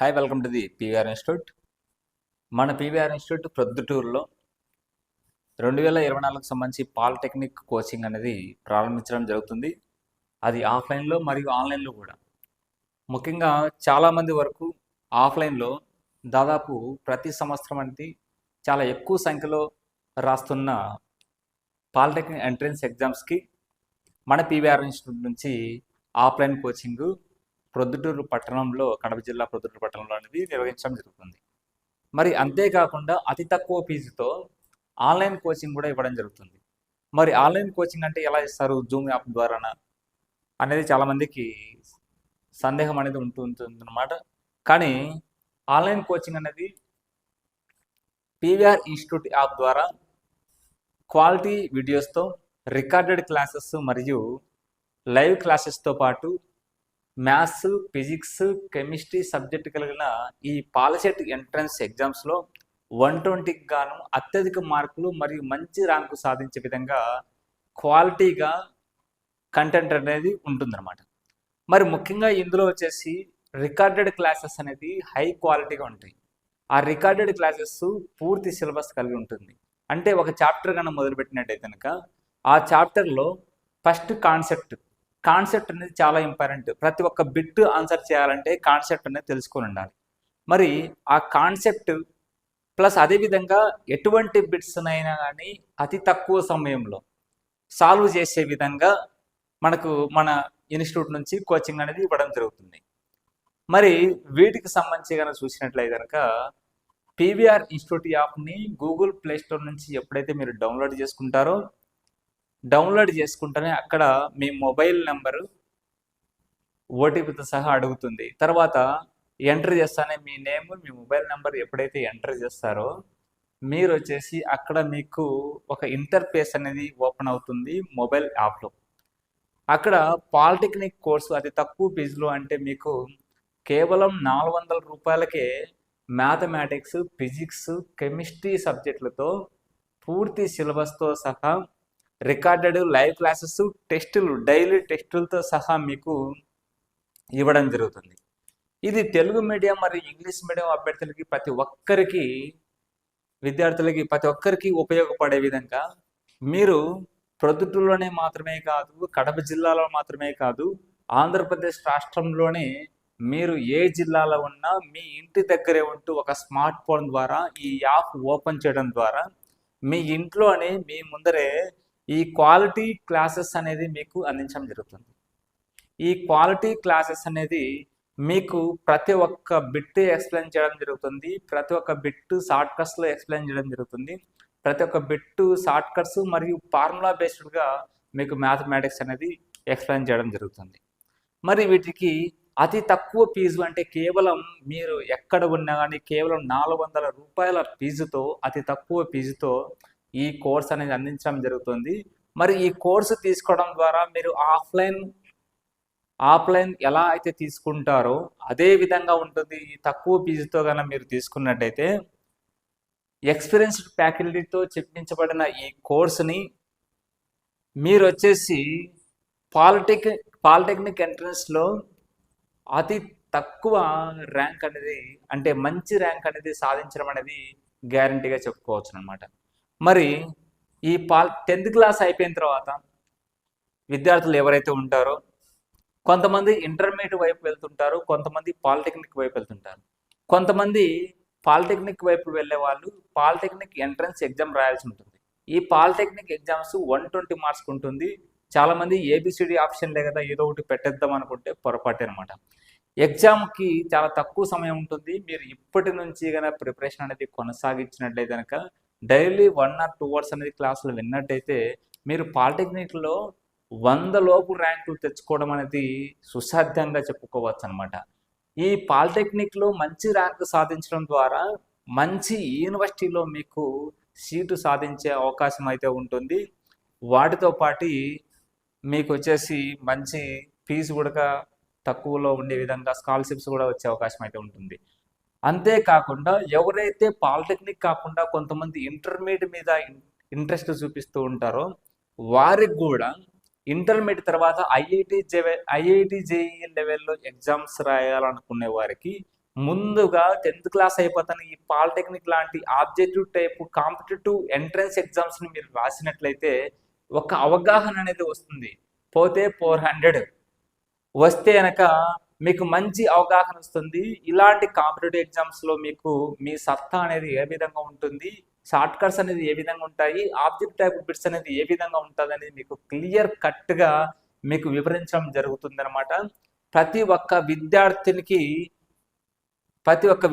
Hi, welcome to the PVR institute. మన PVR institute ప్రొద్దుటూరులో 2024కు సంబంధించి పాలిటెక్నిక్ కోచింగ్ అనేది ప్రారంభించడం జరుగుతుంది. అది ఆఫ్లైన్లో మరియు ఆన్లైన్లో కూడా. ముఖ్యంగా చాలామంది వరకు ఆఫ్లైన్లో దాదాపు ప్రతి సంవత్సరం అనేది చాలా ఎక్కువ సంఖ్యలో రాస్తున్న పాలిటెక్నిక్ ఎంట్రన్స్ ఎగ్జామ్స్కి మన పీవీఆర్ ఇన్స్టిట్యూట్ నుంచి ఆఫ్లైన్ కోచింగ్ ప్రొద్దుటూరు పట్టణంలో, కడప జిల్లా ప్రొద్దుటూరు పట్టణంలో అనేది నిర్వహించడం జరుగుతుంది. మరి అంతేకాకుండా అతి తక్కువ ఫీజుతో ఆన్లైన్ కోచింగ్ కూడా ఇవ్వడం జరుగుతుంది. మరి ఆన్లైన్ కోచింగ్ అంటే ఎలా ఇస్తారు, జూమ్ యాప్ ద్వారానా అనేది చాలామందికి సందేహం అనేది ఉంటుందన్నమాట. కానీ ఆన్లైన్ కోచింగ్ అనేది పీవీఆర్ ఇన్స్టిట్యూట్ యాప్ ద్వారా క్వాలిటీ వీడియోస్తో రికార్డెడ్ క్లాసెస్ మరియు లైవ్ క్లాసెస్తో పాటు మ్యాథ్స్, ఫిజిక్స్, కెమిస్ట్రీ సబ్జెక్ట్ కలిగిన ఈ పాలిసెట్ ఎంట్రన్స్ ఎగ్జామ్స్లో 120కి గాను అత్యధిక మార్కులు మరియు మంచి ర్యాంకు సాధించే విధంగా క్వాలిటీగా కంటెంట్ అనేది ఉంటుందన్నమాట. మరి ముఖ్యంగా ఇందులో వచ్చేసి రికార్డెడ్ క్లాసెస్ అనేది హై క్వాలిటీగా ఉంటాయి. ఆ రికార్డెడ్ క్లాసెస్ పూర్తి సిలబస్ కలిగి ఉంటుంది. అంటే ఒక చాప్టర్ కన్నా మొదలుపెట్టినట్టయితే కనుక ఆ చాప్టర్లో ఫస్ట్ కాన్సెప్ట్ అనేది చాలా ఇంపార్టెంట్. ప్రతి ఒక్క బిట్ ఆన్సర్ చేయాలంటే కాన్సెప్ట్ అనేది తెలుసుకొని ఉండాలి. మరి ఆ కాన్సెప్ట్ ప్లస్ అదేవిధంగా ఎటువంటి బిట్స్నైనా కానీ అతి తక్కువ సమయంలో సాల్వ్ చేసే విధంగా మనకు మన ఇన్స్టిట్యూట్ నుంచి కోచింగ్ అనేది ఇవ్వడం జరుగుతుంది. మరి వీటికి సంబంధించి కనుక చూసినట్లయితే కనుక పీవీఆర్ ఇన్స్టిట్యూట్ యాప్ని గూగుల్ ప్లే స్టోర్ నుంచి ఎప్పుడైతే మీరు డౌన్లోడ్ చేసుకుంటేనే అక్కడ మీ మొబైల్ నెంబరు ఓటీపీతో సహా అడుగుతుంది. తర్వాత ఎంటర్ చేస్తానే మీ నేమ్, మీ మొబైల్ నెంబర్ ఎప్పుడైతే ఎంటర్ చేస్తారో మీరు వచ్చేసి అక్కడ మీకు ఒక ఇంటర్ఫేస్ అనేది ఓపెన్ అవుతుంది మొబైల్ యాప్లో. అక్కడ పాలిటెక్నిక్ కోర్సు అతి తక్కువ ఫీజులో, అంటే మీకు కేవలం 400 రూపాయలకే మ్యాథమెటిక్స్, ఫిజిక్స్, కెమిస్ట్రీ సబ్జెక్టులతో పూర్తి సిలబస్తో సహా రికార్డెడ్ లైవ్ క్లాసెస్, టెస్టులు, డైలీ టెస్టులతో సహా మీకు ఇవ్వడం జరుగుతుంది. ఇది తెలుగు మీడియం మరియు ఇంగ్లీష్ మీడియం అభ్యర్థులకి విద్యార్థులకి ప్రతి ఒక్కరికి ఉపయోగపడే విధంగా మీరు ప్రొద్దుటూరులోనే మాత్రమే కాదు, కడప జిల్లాలో మాత్రమే కాదు, ఆంధ్రప్రదేశ్ రాష్ట్రంలోనే మీరు ఏ జిల్లాలో ఉన్నా మీ ఇంటి దగ్గరే ఉంటూ ఒక స్మార్ట్ ఫోన్ ద్వారా ఈ యాప్ ఓపెన్ చేయడం ద్వారా మీ ఇంట్లోనే మీ ముందరే ఈ క్వాలిటీ క్లాసెస్ అనేది మీకు అందించడం జరుగుతుంది. ఈ క్వాలిటీ క్లాసెస్ అనేది మీకు ప్రతి ఒక్క బిట్ ఎక్స్ప్లెయిన్ చేయడం జరుగుతుంది. ప్రతి ఒక్క బిట్ షార్ట్ కట్స్లో ఎక్స్ప్లెయిన్ చేయడం జరుగుతుంది. ప్రతి ఒక్క బిట్ షార్ట్ కట్స్ మరియు ఫార్ములా బేస్డ్గా మీకు మ్యాథమెటిక్స్ అనేది ఎక్స్ప్లెయిన్ చేయడం జరుగుతుంది. మరి వీటికి అతి తక్కువ ఫీజు, అంటే కేవలం మీరు ఎక్కడ ఉన్నా కానీ కేవలం 400 రూపాయల ఫీజుతో, అతి తక్కువ ఫీజుతో ఈ కోర్స్ అనేది అందించడం జరుగుతుంది. మరి ఈ కోర్సు తీసుకోవడం ద్వారా మీరు ఆఫ్లైన్ ఎలా అయితే తీసుకుంటారో అదే విధంగా ఉంటుంది. ఈ తక్కువ ఫీజుతో కనుక మీరు తీసుకున్నట్టయితే ఎక్స్పీరియన్స్డ్ ఫ్యాకల్టీతో చెప్పించబడిన ఈ కోర్సుని మీరు వచ్చేసి పాలిటెక్నిక్ ఎంట్రన్స్లో అతి తక్కువ ర్యాంక్ అనేది, అంటే మంచి ర్యాంక్ అనేది సాధించడం అనేది గ్యారంటీగా చెప్పుకోవచ్చు అనమాట. మరి ఈ 10th క్లాస్ అయిపోయిన తర్వాత విద్యార్థులు ఎవరైతే ఉంటారో కొంతమంది ఇంటర్మీడియట్ వైపు వెళ్తుంటారు, కొంతమంది పాలిటెక్నిక్ వైపు వెళ్తుంటారు. కొంతమంది పాలిటెక్నిక్ వైపు వెళ్ళే వాళ్ళు పాలిటెక్నిక్ ఎంట్రన్స్ ఎగ్జామ్ రాయాల్సి ఉంటుంది. ఈ పాలిటెక్నిక్ ఎగ్జామ్స్ 120 మార్క్స్ ఉంటుంది. చాలామంది ఏబిసిడి ఆప్షన్లే కదా ఏదో ఒకటి పెట్టేద్దాం అనుకుంటే పొరపాటే అనమాట. ఎగ్జామ్కి చాలా తక్కువ సమయం ఉంటుంది. మీరు ఇప్పటి నుంచి కనుక ప్రిపరేషన్ అనేది కొనసాగించినట్లయితే కనుక డైలీ 1 or 2 అవర్స్ అనేది క్లాసులు విన్నట్టయితే మీరు పాలిటెక్నిక్లో 100 లోపు ర్యాంకులు తెచ్చుకోవడం అనేది సుసాధ్యంగా చెప్పుకోవచ్చు అనమాట. ఈ పాలిటెక్నిక్లో మంచి ర్యాంకు సాధించడం ద్వారా మంచి యూనివర్సిటీలో మీకు సీటు సాధించే అవకాశం అయితే ఉంటుంది. వాటితో పాటు మీకు వచ్చేసి మంచి ఫీజు కూడా తక్కువలో ఉండే విధంగా స్కాలర్షిప్స్ కూడా వచ్చే అవకాశం అయితే ఉంటుంది. అంతేకాకుండా ఎవరైతే పాలిటెక్నిక్ కాకుండా కొంతమంది ఇంటర్మీడియట్ మీద ఇంట్రెస్ట్ చూపిస్తూ ఉంటారో వారికి కూడా ఇంటర్మీడియట్ తర్వాత ఐఐటి జేఈఈ లెవెల్లో ఎగ్జామ్స్ రాయాలనుకునే వారికి ముందుగా 10th క్లాస్ అయిపోతాను ఈ పాలిటెక్నిక్ లాంటి ఆబ్జెక్టివ్ టైప్ కాంపిటేటివ్ ఎంట్రన్స్ ఎగ్జామ్స్ని మీరు రాసినట్లయితే ఒక అవగాహన అనేది వస్తుంది. పోతే 400 వస్తే కనుక మీకు మంచి అవగాహన వస్తుంది. ఇలాంటి కాంపిటేటివ్ ఎగ్జామ్స్లో మీకు మీ సత్తా అనేది ఏ విధంగా ఉంటుంది, షార్ట్ కట్స్ అనేది ఏ విధంగా ఉంటాయి, ఆబ్జెక్ట్ టైప్ బిట్స్ అనేది ఏ విధంగా ఉంటుంది అనేది మీకు క్లియర్ కట్గా మీకు వివరించడం జరుగుతుంది అనమాట. ప్రతి ఒక్క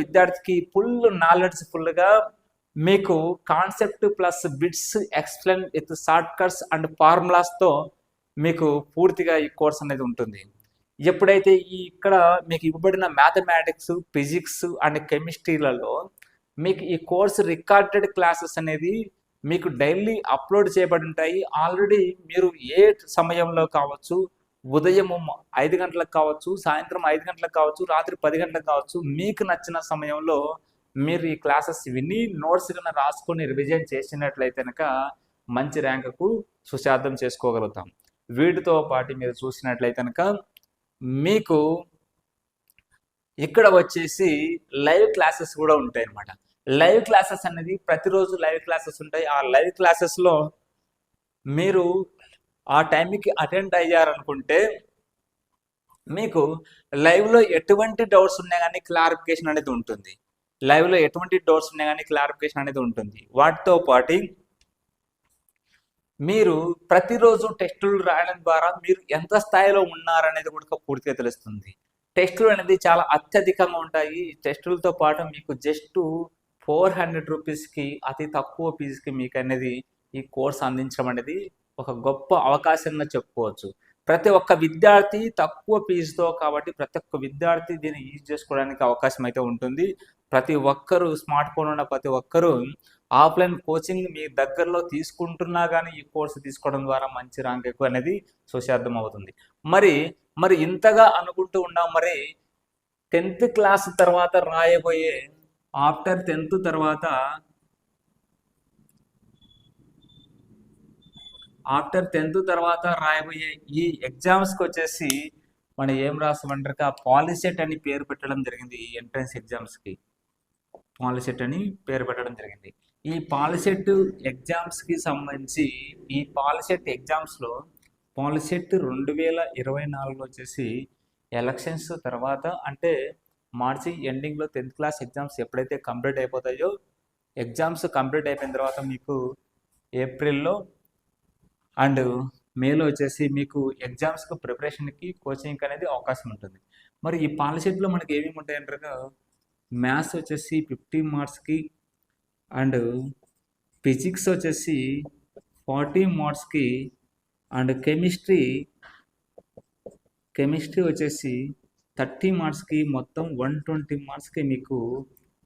విద్యార్థికి ఫుల్ నాలెడ్జ్ ఫుల్గా మీకు concept plus bits explain with shortcuts and ఫార్ములాస్తో మీకు పూర్తిగా ఈ కోర్స్ అనేది ఉంటుంది. ఎప్పుడైతే ఇక్కడ మీకు ఇవ్వబడిన మ్యాథమెటిక్స్, ఫిజిక్స్ అండ్ కెమిస్ట్రీలలో మీకు ఈ కోర్స్ రికార్డెడ్ క్లాసెస్ అనేది మీకు డైలీ అప్లోడ్ చేయబడి ఉంటాయి. ఆల్రెడీ మీరు ఏ సమయంలో కావచ్చు, ఉదయం 5 గంటలకు కావచ్చు, సాయంత్రం 5 గంటలకు కావచ్చు, రాత్రి 10 గంటలకు కావచ్చు, మీకు నచ్చిన సమయంలో మీరు ఈ క్లాసెస్ విని నోట్స్ కన్నా రాసుకొని రివిజన్ చేసినట్లయితే కనుక మంచి ర్యాంకుకు సుసాధ్యం చేసుకోగలుగుతాం. వీటితో పాటు మీరు చూసినట్లయితే కనుక మీకు ఇక్కడ వచ్చేసి లైవ్ క్లాసెస్ కూడా ఉంటాయి అన్నమాట. లైవ్ క్లాసెస్ అనేది ప్రతిరోజు లైవ్ క్లాసెస్ ఉంటాయి. ఆ లైవ్ క్లాసెస్లో మీరు ఆ టైంకి అటెండ్ అయ్యారనుకుంటే మీకు లైవ్లో ఎటువంటి డౌట్స్ ఉన్నా కానీ క్లారిఫికేషన్ అనేది ఉంటుంది. వాటితో పాటు మీరు ప్రతిరోజు టెస్టులు రాయడం ద్వారా మీరు ఎంత స్థాయిలో ఉన్నారనేది కూడా పూర్తిగా తెలుస్తుంది. టెస్టులు అనేది చాలా అత్యధికంగా ఉంటాయి. టెస్టులతో పాటు మీకు జస్ట్ 400 రూపీస్కి అతి తక్కువ ఫీజుకి మీకు అనేది ఈ కోర్స్ అందించడం అనేది ఒక గొప్ప అవకాశంగా చెప్పుకోవచ్చు. ప్రతి ఒక్క విద్యార్థి తక్కువ ఫీజుతో కాబట్టి ప్రతి ఒక్క విద్యార్థి దీన్ని యూజ్ చేసుకోవడానికి అవకాశం అయితే ఉంటుంది. ప్రతి ఒక్కరూ స్మార్ట్ ఫోన్ ఉన్న ప్రతి ఒక్కరూ ఆఫ్లైన్ కోచింగ్ మీ దగ్గరలో తీసుకుంటున్నా కానీ ఈ కోర్సు తీసుకోవడం ద్వారా మంచి ర్యాంక్ ఎక్కువ అనేది సుసాధ్యం అవుతుంది. మరి ఇంతగా అనుకుంటూ ఉన్నాం. మరి 10th క్లాస్ తర్వాత రాయబోయే ఆఫ్టర్ 10th తర్వాత రాయబోయే ఈ ఎగ్జామ్స్కి వచ్చేసి మనం ఏం రాస్తామంటారు, పాలిసెట్ అని పేరు పెట్టడం జరిగింది. ఈ ఎంట్రన్స్ ఎగ్జామ్స్కి పాలిసెట్ అని పేరు పెట్టడం జరిగింది. ఈ పాలిసెట్ ఎగ్జామ్స్కి సంబంధించి ఈ పాలిసెట్ ఎగ్జామ్స్లో పాలిసెట్ 2024 వచ్చేసి ఎలక్షన్స్ తర్వాత అంటే మార్చి ఎండింగ్లో 10th క్లాస్ ఎగ్జామ్స్ ఎప్పుడైతే కంప్లీట్ అయిపోతాయో ఎగ్జామ్స్ కంప్లీట్ అయిపోయిన తర్వాత మీకు ఏప్రిల్లో అండ్ మేలో వచ్చేసి మీకు ఎగ్జామ్స్కి ప్రిపరేషన్కి కోచింగ్ అనేది అవకాశం ఉంటుంది. మరి ఈ పాలిసెట్లో మనకి ఏమేమి ఉంటాయంటారు, మ్యాథ్స్ వచ్చేసి 50 మార్క్స్కి అండ్ ఫిజిక్స్ వచ్చేసి 40 మార్క్స్కి అండ్ కెమిస్ట్రీ వచ్చేసి 30 మార్క్స్కి మొత్తం 120 మార్క్స్కి మీకు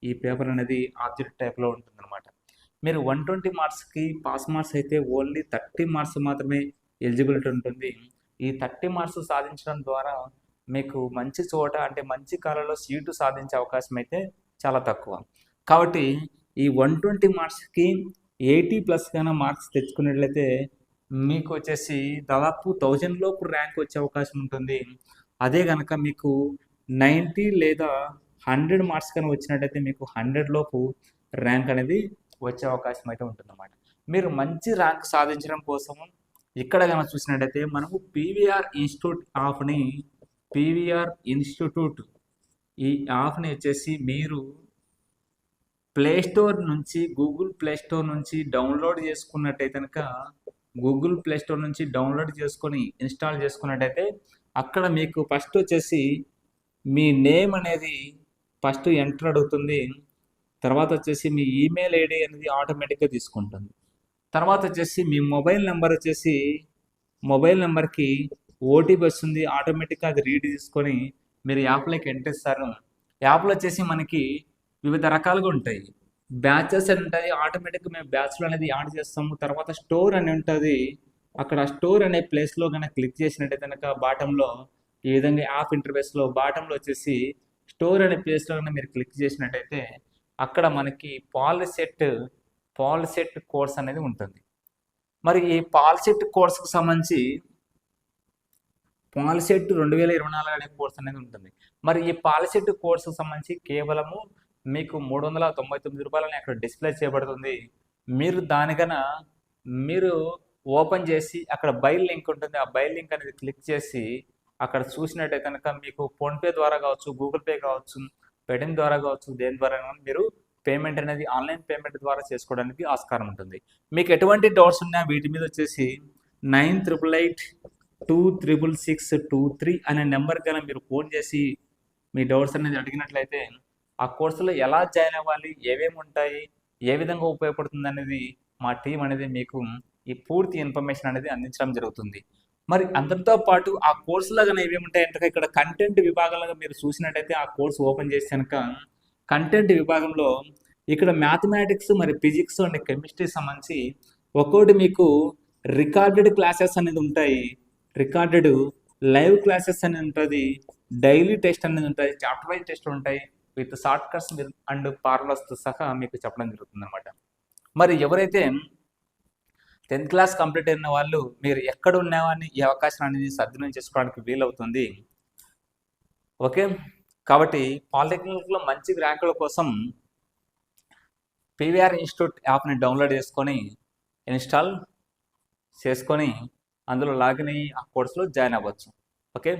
ఈ పేపర్ అనేది ఆబ్జెక్ట్ టైప్లో ఉంటుందన్నమాట. మీరు 120 మార్క్స్కి పాస్ మార్క్స్ అయితే ఓన్లీ 30 మార్క్స్ మాత్రమే ఎలిజిబిలిటీ ఉంటుంది. ఈ 30 మార్క్స్ సాధించడం ద్వారా మీకు మంచి చోట అంటే మంచి కాలంలో సీటు సాధించే అవకాశం అయితే చాలా తక్కువ. కాబట్టి ఈ 120 మార్క్స్కి 80+ కన్నా మార్క్స్ తెచ్చుకున్నట్లయితే మీకు వచ్చేసి దాదాపు 1000 లోపు ర్యాంక్ వచ్చే అవకాశం ఉంటుంది. అదే కనుక మీకు 90 లేదా 100 మార్క్స్ కన్నా వచ్చినట్టయితే మీకు 100 లోపు ర్యాంక్ అనేది వచ్చే అవకాశం అయితే ఉంటుందన్నమాట. మీరు మంచి ర్యాంక్ సాధించడం కోసం ఇక్కడ కనుక చూసినట్టయితే మనము పీవీఆర్ ఇన్స్టిట్యూట్ ఈ యాప్ని వచ్చేసి మీరు గూగుల్ ప్లే స్టోర్ నుంచి డౌన్లోడ్ చేసుకున్నట్టయితే కనుక గూగుల్ ప్లే స్టోర్ నుంచి డౌన్లోడ్ చేసుకొని ఇన్స్టాల్ చేసుకున్నట్టయితే అక్కడ మీకు ఫస్ట్ వచ్చేసి మీ నేమ్ అనేది ఫస్ట్ ఎంటర్ అడుగుతుంది. తర్వాత వచ్చేసి మీ ఈమెయిల్ ఐడి అనేది ఆటోమేటిక్గా తీసుకుంటుంది. తర్వాత వచ్చేసి మీ మొబైల్ నెంబర్కి ఓటీపీ వస్తుంది. ఆటోమేటిక్గా అది రీడ్ చేసుకొని మీరు యాప్లోకి ఎంటర్ ఇస్తారు. యాప్లో వచ్చేసి మనకి వివిధ రకాలుగా ఉంటాయి. బ్యాచెస్ అని ఉంటాయి. ఆటోమేటిక్గా మేము బ్యాచ్లు అనేది యాడ్ చేస్తాము. తర్వాత స్టోర్ అని ఉంటుంది. అక్కడ స్టోర్ అనే ప్లేస్లో కనుక క్లిక్ చేసినట్టయితే కనుక బాటంలో ఈ విధంగా యాప్ ఇంటర్ఫేస్లో బాటంలో వచ్చేసి స్టోర్ అనే ప్లేస్లో కనుక మీరు క్లిక్ చేసినట్టయితే అక్కడ మనకి పాలిసెట్ కోర్స్ అనేది ఉంటుంది. మరి ఈ పాలిసెట్ కోర్స్కి సంబంధించి పాలిసెట్ 2024 అనే కోర్స్ అనేది ఉంటుంది. మరి ఈ పాలిసెట్ కోర్సుకు సంబంధించి కేవలము మీకు 399 రూపాయలని అక్కడ డిస్ప్లే చేయబడుతుంది. మీరు దానికన మీరు ఓపెన్ చేసి అక్కడ బై లింక్ ఉంటుంది. ఆ బై లింక్ అనేది క్లిక్ చేసి అక్కడ చూసినట్టే కనుక మీకు ఫోన్పే ద్వారా కావచ్చు, గూగుల్ పే కావచ్చు, పేటిఎం ద్వారా కావచ్చు, దేని ద్వారా మీరు పేమెంట్ అనేది ఆన్లైన్ పేమెంట్ ద్వారా చేసుకోవడానికి ఆస్కారం ఉంటుంది. మీకు ఎటువంటి డౌట్స్ ఉన్నా వీటి మీద వచ్చేసి 9888236623 అనే నెంబర్ కన్నా మీరు ఫోన్ చేసి మీ డౌట్స్ అనేది అడిగినట్లయితే ఆ కోర్సులో ఎలా జాయిన్ అవ్వాలి, ఏమేమి ఉంటాయి, ఏ విధంగా ఉపయోగపడుతుంది అనేది మా టీం అనేది మీకు ఈ పూర్తి ఇన్ఫర్మేషన్ అనేది అందించడం జరుగుతుంది. మరి అందరితో పాటు ఆ కోర్సులో కానీ ఏమేమి ఉంటాయంటే ఇక్కడ కంటెంట్ విభాగంలో మీరు చూసినట్టయితే ఆ కోర్సు ఓపెన్ చేసి కనుక కంటెంట్ విభాగంలో ఇక్కడ మ్యాథమెటిక్స్ మరి ఫిజిక్స్ అండ్ కెమిస్ట్రీ సంబంధించి ఒక్కోటి మీకు రికార్డెడ్ క్లాసెస్ అనేది ఉంటాయి, రికార్డెడ్ లైవ్ క్లాసెస్ అనేది ఉంటుంది, డైలీ టెస్ట్ అనేది ఉంటుంది, చాప్టర్ వైజ్ టెస్ట్ ఉంటాయి విత్ షార్ట్ కట్స్ అండ్ ఫార్ములాస్తో సహా మీకు చెప్పడం జరుగుతుంది అనమాట. మరి ఎవరైతే 10th క్లాస్ కంప్లీట్ అయిన వాళ్ళు మీరు ఎక్కడ ఉన్నామని ఈ అవకాశం అనేది సద్వినియోగం చేసుకోవడానికి వీలవుతుంది. ఓకే, కాబట్టి పాలిటెక్నిక్లో మంచి ర్యాంకుల కోసం పీవీఆర్ ఇన్స్టిట్యూట్ యాప్ని డౌన్లోడ్ చేసుకొని ఇన్స్టాల్ చేసుకొని అందులో లాగిన్ అయ్యి ఆ కోర్సులో జాయిన్ అవ్వచ్చు. ఓకే.